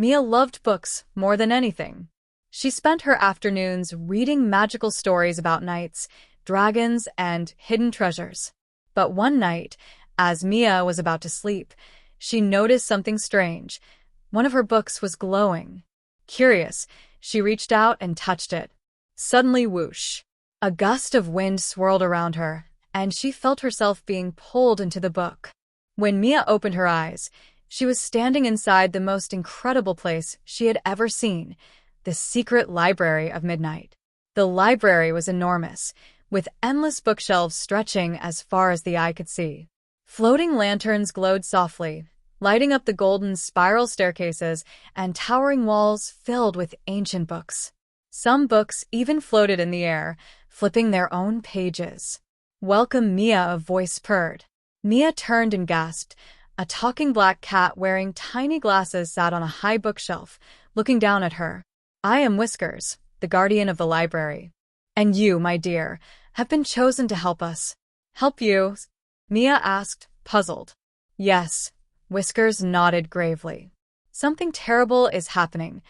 Mia loved books more than anything. She spent her afternoons reading magical stories about knights, dragons, and hidden treasures. But one night, as Mia was about to sleep, she noticed something strange. One of her books was glowing. Curious, she reached out and touched it. Suddenly, whoosh! A gust of wind swirled around her, and she felt herself being pulled into the book. When Mia opened her eyes, she was standing inside the most incredible place she had ever seen, the secret library of midnight. The library was enormous, with endless bookshelves stretching as far as the eye could see. Floating lanterns glowed softly, lighting up the golden spiral staircases and towering walls filled with ancient books. Some books even floated in the air, flipping their own pages. "Welcome, Mia," a voice purred. Mia turned and gasped. A talking black cat wearing tiny glasses sat on a high bookshelf, looking down at her. "I am Whiskers, the guardian of the library. And you, my dear, have been chosen to help us." "Help you?" Mia asked, puzzled. "Yes," Whiskers nodded gravely. "Something terrible is happening.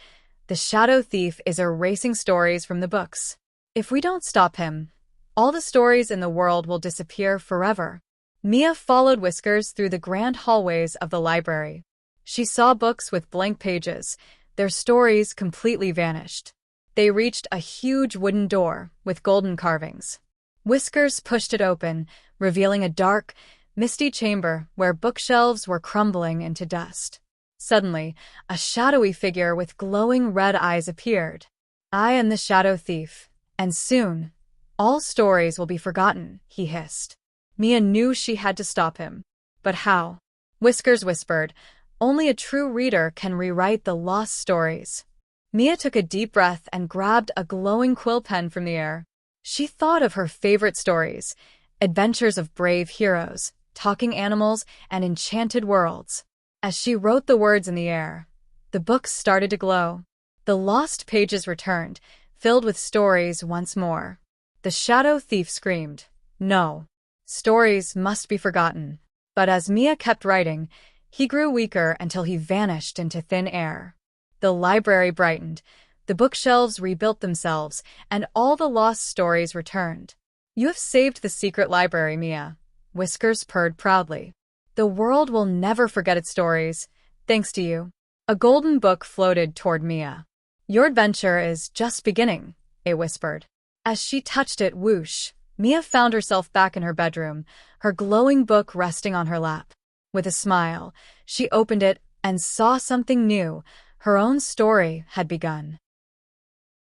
The Shadow Thief is erasing stories from the books. If we don't stop him, all the stories in the world will disappear forever." Mia followed Whiskers through the grand hallways of the library. She saw books with blank pages, their stories completely vanished. They reached a huge wooden door with golden carvings. Whiskers pushed it open, revealing a dark, misty chamber where bookshelves were crumbling into dust. Suddenly, a shadowy figure with glowing red eyes appeared. "I am the Shadow Thief, and soon, all stories will be forgotten," he hissed. Mia knew she had to stop him. But how? Whiskers whispered, "Only a true reader can rewrite the lost stories." Mia took a deep breath and grabbed a glowing quill pen from the air. She thought of her favorite stories, adventures of brave heroes, talking animals, and enchanted worlds. As she wrote the words in the air, the books started to glow. The lost pages returned, filled with stories once more. The Shadow Thief screamed, "No! Stories must be forgotten." But as Mia kept writing, he grew weaker until he vanished into thin air. The library brightened, the bookshelves rebuilt themselves, and all the lost stories returned. "You have saved the secret library, Mia," Whiskers purred proudly. "The world will never forget its stories, thanks to you." A golden book floated toward Mia. "Your adventure is just beginning," it whispered. As she touched it, whoosh, Mia found herself back in her bedroom, her glowing book resting on her lap. With a smile, she opened it and saw something new. Her own story had begun.